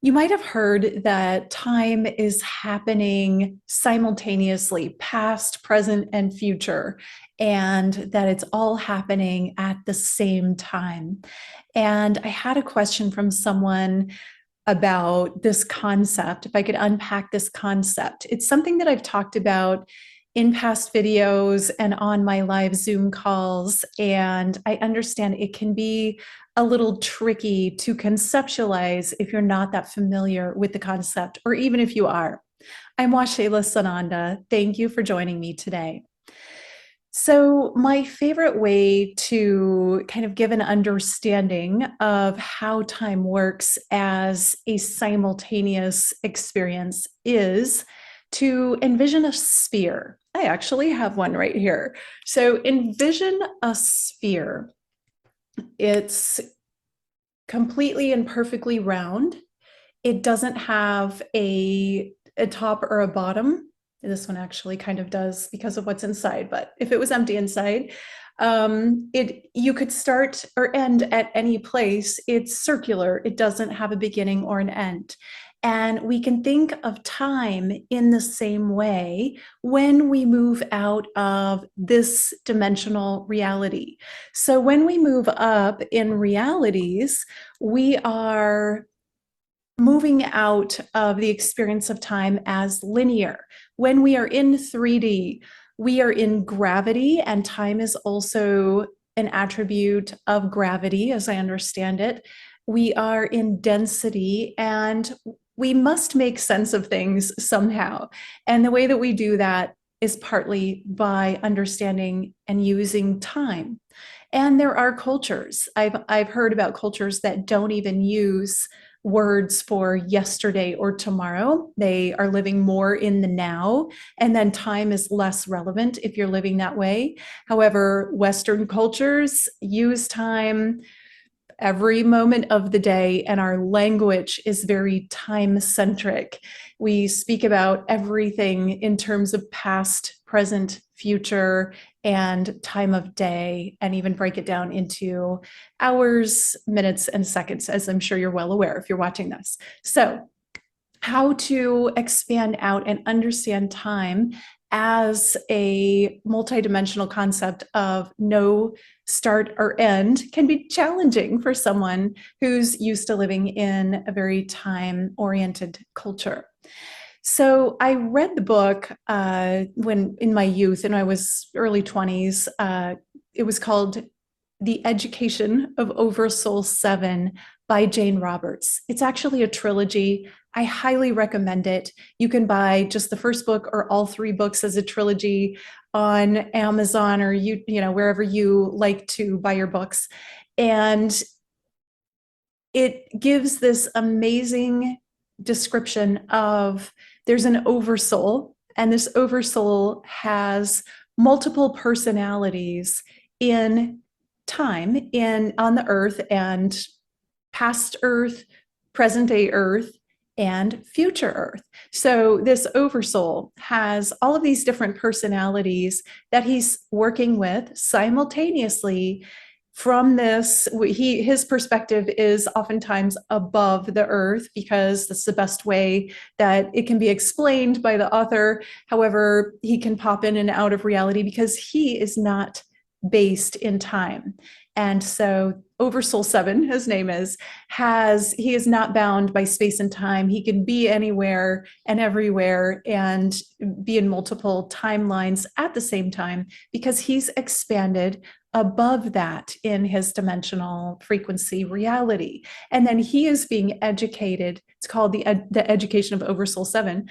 You might have heard that time is happening simultaneously, past, present, and future, and that it's all happening at the same time. And I had a question from someone about this concept, if I could unpack this concept. It's something that I've talked about in past videos and on my live Zoom calls, and I understand it can be a little tricky to conceptualize if you're not that familiar with the concept, or even if you are. I'm Washayla Sananda. Thank you for joining me today. So, my favorite way to kind of give an understanding of how time works as a simultaneous experience is to envision a sphere. I actually have one right here. So, envision a sphere. It's completely and perfectly round. It doesn't have a top or a bottom. This one actually kind of does because of what's inside, but if it was empty inside, you could start or end at any place. It's circular. It doesn't have a beginning or an end. And we can think of time in the same way when we move out of this dimensional reality. So when we move up in realities, we are moving out of the experience of time as linear. When we are in 3D, we are in gravity, and time is also an attribute of gravity, as I understand it. We are in density, and we must make sense of things somehow. And the way that we do that is partly by understanding and using time. And there are cultures. I've heard about cultures that don't even use words for yesterday or tomorrow. They are living more in the now, and then time is less relevant if you're living that way. However, Western cultures use time every moment of the day, and our language is very time centric. We speak about everything in terms of past, present, future, and time of day, and even break it down into hours, minutes, and seconds, as I'm sure you're well aware if you're watching this. So, how to expand out and understand time as a multidimensional concept of no start or end can be challenging for someone who's used to living in a very time-oriented culture. So I read the book when in my youth, and I was early 20s. It was called The Education of Oversoul Seven by Jane Roberts. It's actually a trilogy. I highly recommend it. You can buy just the first book or all three books as a trilogy on Amazon, or wherever you like to buy your books. And it gives this amazing description of there's an oversoul, and this oversoul has multiple personalities in time, on the earth, and past earth, present day earth, and future earth. So this oversoul has all of these different personalities that he's working with simultaneously. From this, his perspective is oftentimes above the earth, because that's the best way that it can be explained by the author. However, he can pop in and out of reality because he is not based in time. And so Oversoul Seven, his name is, he is not bound by space and time. He can be anywhere and everywhere and be in multiple timelines at the same time, because he's expanded above that in his dimensional frequency reality. And then he is being educated. It's called the Education of Oversoul Seven.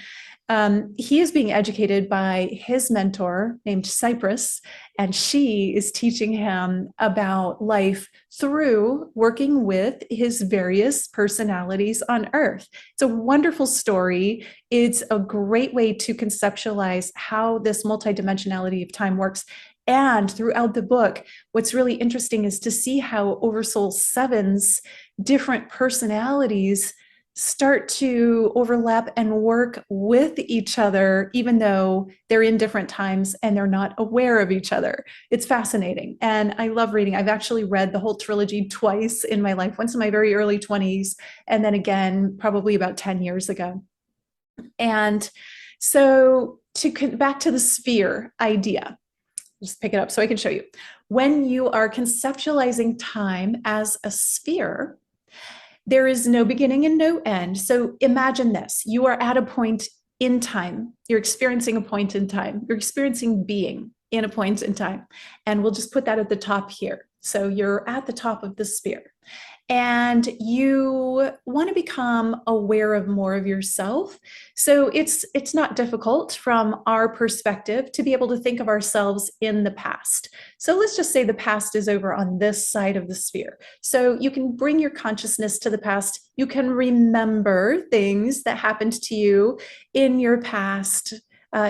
He is being educated by his mentor named Cypress, and she is teaching him about life through working with his various personalities on Earth. It's a wonderful story. It's a great way to conceptualize how this multidimensionality of time works. And throughout the book, what's really interesting is to see how Oversoul Seven's different personalities start to overlap and work with each other, even though they're in different times and they're not aware of each other. It's fascinating. And I love reading. I've actually read the whole trilogy twice in my life, once in my very early 20s, and then again, probably about 10 years ago. And so back to the sphere idea, just pick it up so I can show you. When you are conceptualizing time as a sphere, there is no beginning and no end. So imagine this. You are at a point in time. You're experiencing a point in time. You're experiencing being in a point in time. And we'll just put that at the top here. So you're at the top of the sphere. And you want to become aware of more of yourself. So it's not difficult from our perspective to be able to think of ourselves in the past. So let's just say the past is over on this side of the sphere. So you can bring your consciousness to the past. You can remember things that happened to you in your past,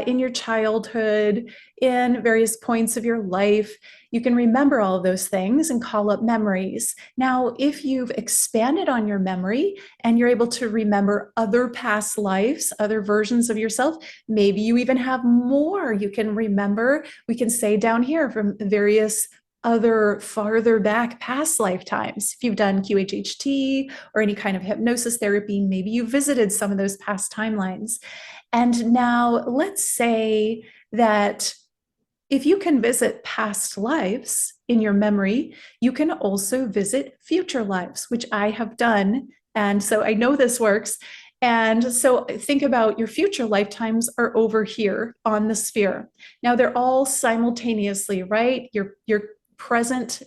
in your childhood, in various points of your life. You can remember all of those things and call up memories. Now, if you've expanded on your memory and you're able to remember other past lives, other versions of yourself, maybe you even have more you can remember. We can say down here from various other farther back past lifetimes. If you've done QHHT or any kind of hypnosis therapy, maybe you visited some of those past timelines. And now let's say that if you can visit past lives in your memory, you can also visit future lives, which I have done. And so I know this works. And so think about your future lifetimes are over here on the sphere. Now they're all simultaneously, right? Your present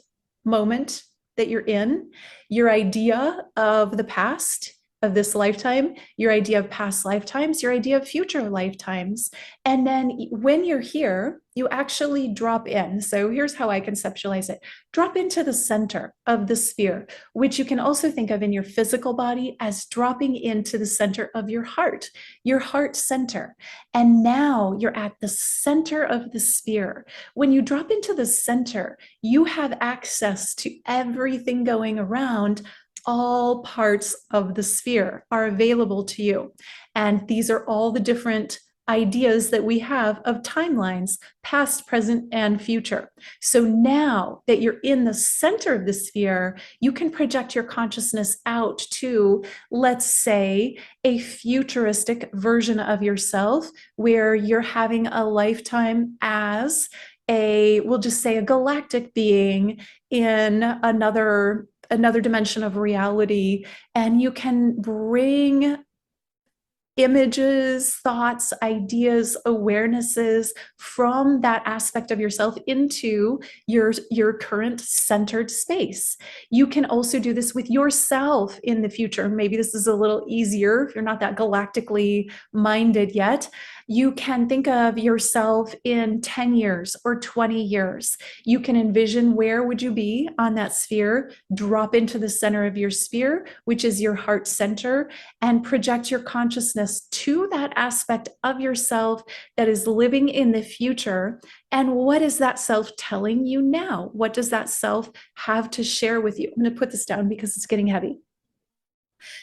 moment that you're in, your idea of the past, of this lifetime, your idea of past lifetimes, your idea of future lifetimes. And then when you're here, you actually drop in. So here's how I conceptualize it. Drop into the center of the sphere, which you can also think of in your physical body as dropping into the center of your heart center. And now you're at the center of the sphere. When you drop into the center, you have access to everything going around. All parts of the sphere are available to you. And these are all the different ideas that we have of timelines, past, present, and future. So now that you're in the center of the sphere, you can project your consciousness out to, let's say, a futuristic version of yourself where you're having a lifetime as we'll just say a galactic being in another dimension of reality, and you can bring images, thoughts, ideas, awarenesses from that aspect of yourself into your current centered space. You can also do this with yourself in the future. Maybe this is a little easier if you're not that galactically minded yet. You can think of yourself in 10 years or 20 years. You can envision where would you be on that sphere, drop into the center of your sphere, which is your heart center, and project your consciousness to that aspect of yourself that is living in the future. And what is that self telling you now? What does that self have to share with you? I'm going to put this down because it's getting heavy.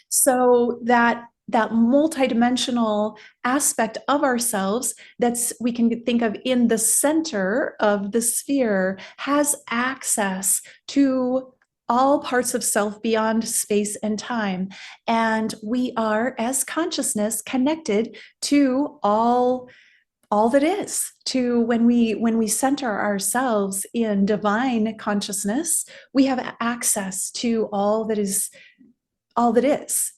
So that multidimensional aspect of ourselves that's we can think of in the center of the sphere has access to all parts of self beyond space and time. And we are, as consciousness, connected to all that is. To when we center ourselves in divine consciousness, we have access to all that is,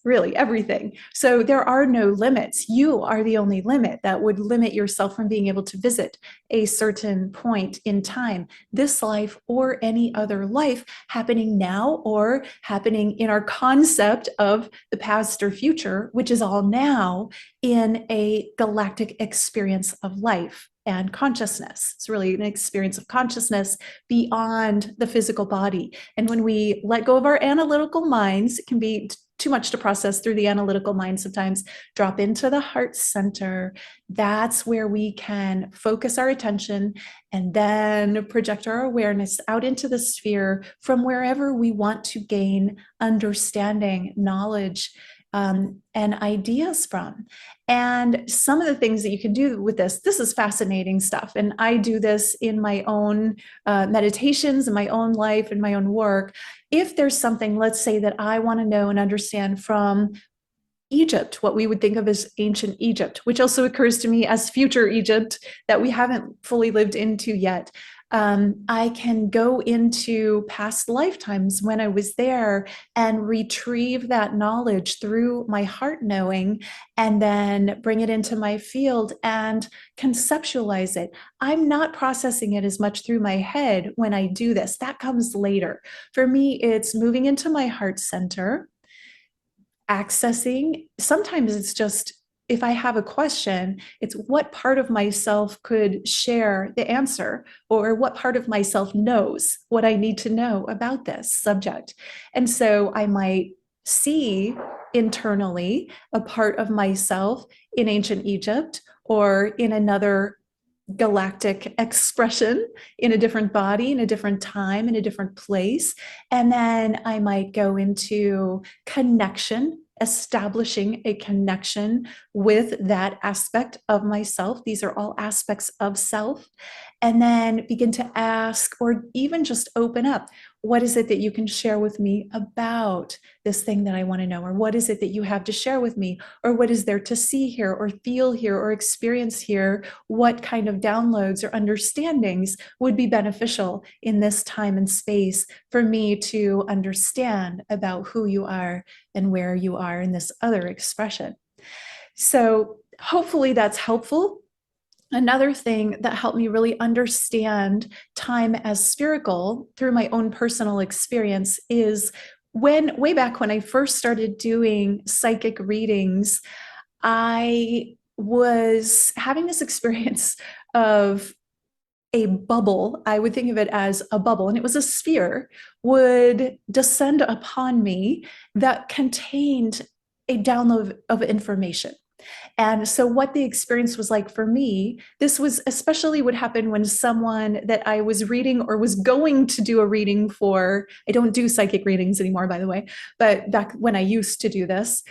really everything. So there are no limits. You are the only limit that would limit yourself from being able to visit a certain point in time, this life or any other life happening now or happening in our concept of the past or future, which is all now in a galactic experience of life and consciousness. It's really an experience of consciousness beyond the physical body. And when we let go of our analytical minds, it can be too much to process through the analytical mind sometimes, drop into the heart center. That's where we can focus our attention and then project our awareness out into the sphere from wherever we want to gain understanding, knowledge, and ideas from. And some of the things that you can do with this is fascinating stuff. And I do this in my own meditations, in my own life, in my own work. If there's something, let's say, that I want to know and understand from Egypt, what we would think of as ancient Egypt, which also occurs to me as future Egypt that we haven't fully lived into yet. I can go into past lifetimes when I was there and retrieve that knowledge through my heart knowing, and then bring it into my field and conceptualize it. I'm not processing it as much through my head when I do this. That comes later. For me, it's moving into my heart center, accessing. Sometimes it's just, if I have a question, it's what part of myself could share the answer, or what part of myself knows what I need to know about this subject. And so I might see internally a part of myself in ancient Egypt, or in another galactic expression, in a different body, in a different time, in a different place. And then I might go into connection, establishing a connection with that aspect of myself. These are all aspects of self. And then begin to ask, or even just open up, what is it that you can share with me about this thing that I want to know? Or what is it that you have to share with me? Or what is there to see here, or feel here, or experience here? What kind of downloads or understandings would be beneficial in this time and space for me to understand about who you are and where you are in this other expression? So hopefully that's helpful. Another thing that helped me really understand time as spherical through my own personal experience is way back when I first started doing psychic readings, I was having this experience of a bubble. I would think of it as a bubble, and it was a sphere, would descend upon me that contained a download of information. And so what the experience was like for me, this was especially what happened when someone that I was reading or was going to do a reading for, I don't do psychic readings anymore, by the way, but back when I used to do this,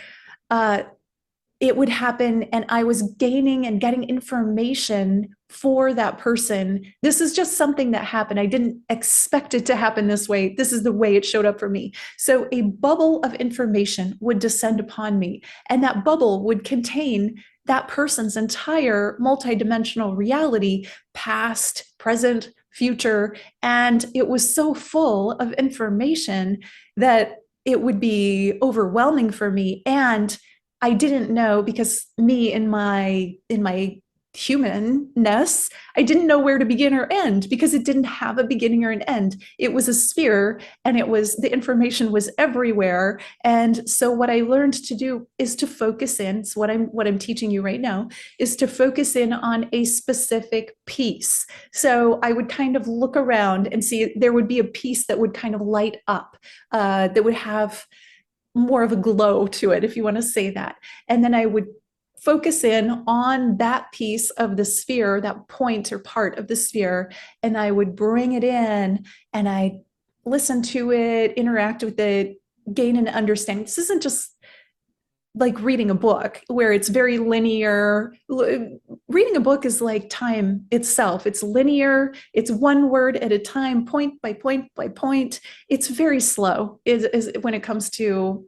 it would happen and I was gaining and getting information for that person. This is just something that happened. I didn't expect it to happen this way. This is the way it showed up for me. So a bubble of information would descend upon me, and that bubble would contain that person's entire multidimensional reality, past, present, future. And it was so full of information that it would be overwhelming for me. And I didn't know, because me in my humanness, I didn't know where to begin or end, because it didn't have a beginning or an end. It was a sphere, and the information was everywhere. And so what I learned to do is to focus in. So what I'm teaching you right now is to focus in on a specific piece. So I would kind of look around and see, there would be a piece that would kind of light up, that would have more of a glow to it, if you want to say that. And then I would focus in on that piece of the sphere, that point or part of the sphere, and I would bring it in, and I listen to it, interact with it, gain an understanding. This isn't just like reading a book where it's very linear. Reading a book is like time itself. It's linear. It's one word at a time, point by point by point. It's very slow is when it comes to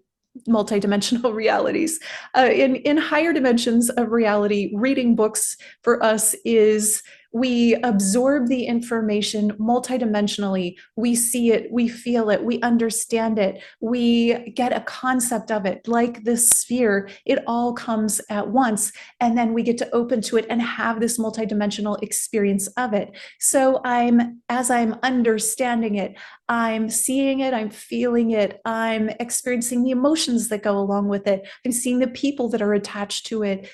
multidimensional realities. In higher dimensions of reality, reading books for us is, we absorb the information multidimensionally. We see it, we feel it, we understand it, we get a concept of it, like this sphere. It all comes at once, and then we get to open to it and have this multidimensional experience of it. So as I'm understanding it, I'm seeing it, I'm feeling it, I'm experiencing the emotions that go along with it. I'm seeing the people that are attached to it,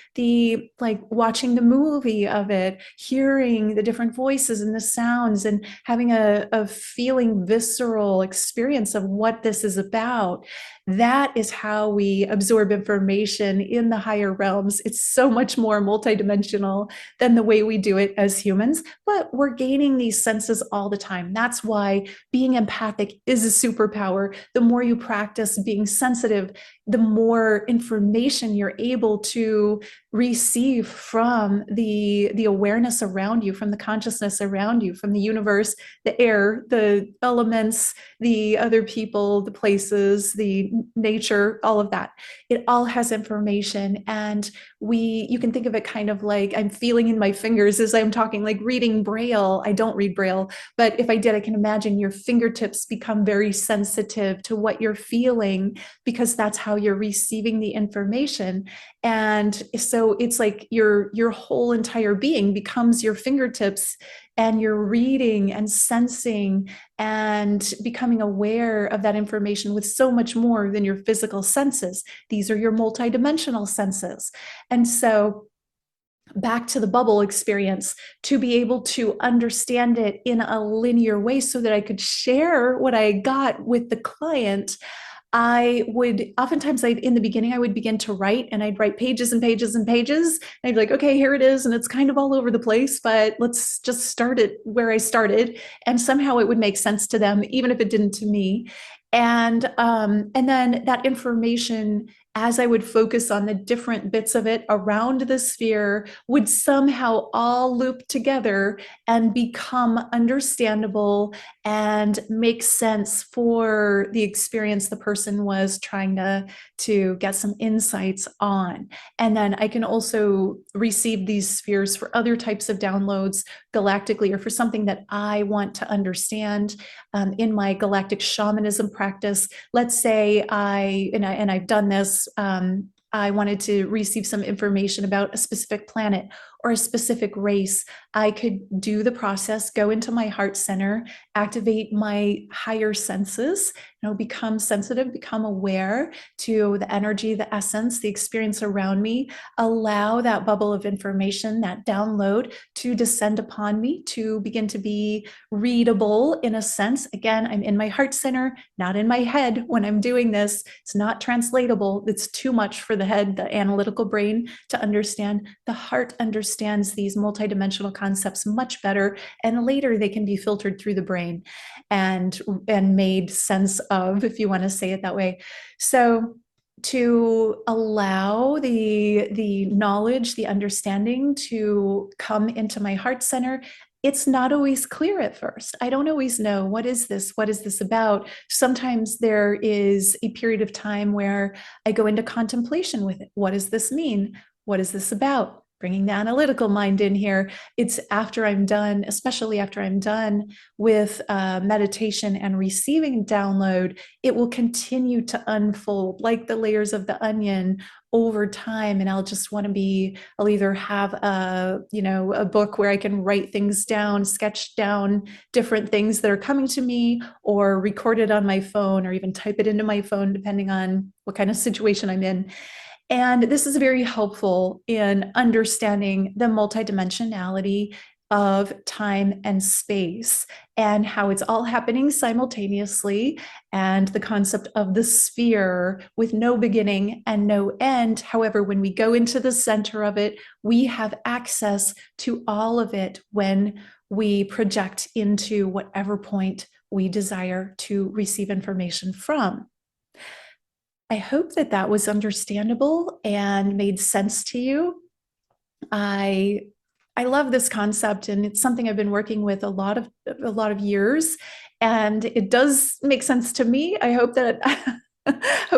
like watching the movie of it, hearing hearing the different voices and the sounds and having a feeling visceral experience of what this is about. That is how we absorb information in the higher realms. It's so much more multidimensional than the way we do it as humans, but we're gaining these senses all the time. That's why being empathic is a superpower. The more you practice being sensitive, the more information you're able to receive from the awareness around you, from the consciousness around you, from the universe, the air, the elements, the other people, the places, the nature, all of that. It all has information. And you can think of it kind of like I'm feeling in my fingers as I'm talking, like reading Braille. I don't read Braille, but if I did, I can imagine your fingertips become very sensitive to what you're feeling, because that's how you're receiving the information. And so it's like your whole entire being becomes your fingertips, and you're reading and sensing and becoming aware of that information with so much more than your physical senses. These are your multidimensional senses. And so back to the bubble experience, to be able to understand it in a linear way so that I could share what I got with the client. I would oftentimes, in the beginning, I would begin to write, and I'd write pages and pages and pages. And I'd be like, okay, here it is. And it's kind of all over the place, but let's just start it where I started. And somehow it would make sense to them, even if it didn't to me. And then that information, as I would focus on the different bits of it around the sphere, would somehow all loop together and become understandable and make sense for the experience the person was trying to get some insights on. And then I can also receive these spheres for other types of downloads galactically, or for something that I want to understand in my galactic shamanism practice. Let's say I've done this, I wanted to receive some information about a specific planet or a specific race. I could do the process, go into my heart center, activate my higher senses, become sensitive, become aware to the energy, the essence, the experience around me, allow that bubble of information, that download, to descend upon me, to begin to be readable in a sense. Again, I'm in my heart center, not in my head when I'm doing this. It's not translatable. It's too much for the head, the analytical brain, to understand. The heart understands these multidimensional concepts much better, and later they can be filtered through the brain and made sense of, if you want to say it that way. So to allow the knowledge, the understanding to come into my heart center, it's not always clear at first. I don't always know, what is this? What is this about? Sometimes there is a period of time where I go into contemplation with it. What does this mean? What is this about? Bringing the analytical mind in here. It's after I'm done, especially after I'm done with meditation and receiving download, it will continue to unfold like the layers of the onion over time. And I'll either have a book where I can write things down, sketch down different things that are coming to me, or record it on my phone, or even type it into my phone, depending on what kind of situation I'm in. And this is very helpful in understanding the multidimensionality of time and space, and how it's all happening simultaneously, and the concept of the sphere with no beginning and no end. However, when we go into the center of it, we have access to all of it when we project into whatever point we desire to receive information from. I hope that was understandable and made sense to you. I love this concept, and it's something I've been working with a lot of years, and it does make sense to me. I hope that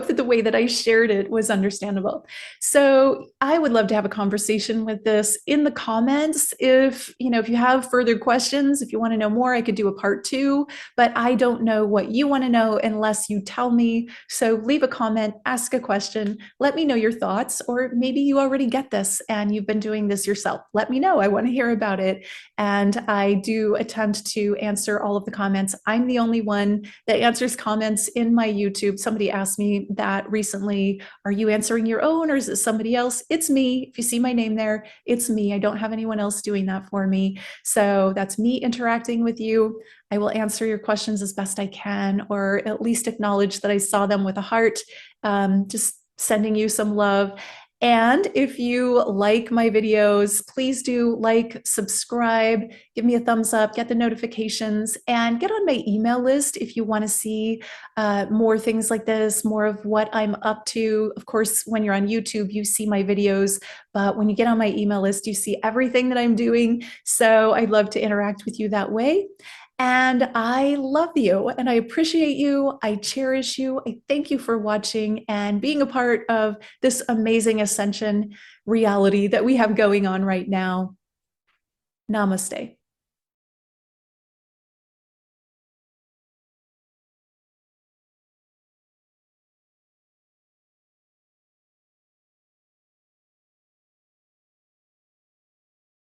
the way that I shared it was understandable. So I would love to have a conversation with this in the comments. If you have further questions, if you want to know more, I could do a part 2, but I don't know what you want to know unless you tell me. So leave a comment, ask a question, let me know your thoughts, or maybe you already get this and you've been doing this yourself. Let me know. I want to hear about it. And I do attempt to answer all of the comments. I'm the only one that answers comments in my YouTube. Somebody asked me that recently. Are you answering your own or is it somebody else? It's me. If you see my name there, it's me. I don't have anyone else doing that for me. So that's me interacting with you. I will answer your questions as best I can, or at least acknowledge that I saw them with a heart. Just sending you some love. And if you like my videos, please do like, subscribe, give me a thumbs up, get the notifications, and get on my email list if you want to see more things like this, more of what I'm up to. Of course, when you're on YouTube, you see my videos, but when you get on my email list, you see everything that I'm doing. So I'd love to interact with you that way. And I love you and I appreciate you. I cherish you. I thank you for watching and being a part of this amazing ascension reality that we have going on right now. Namaste.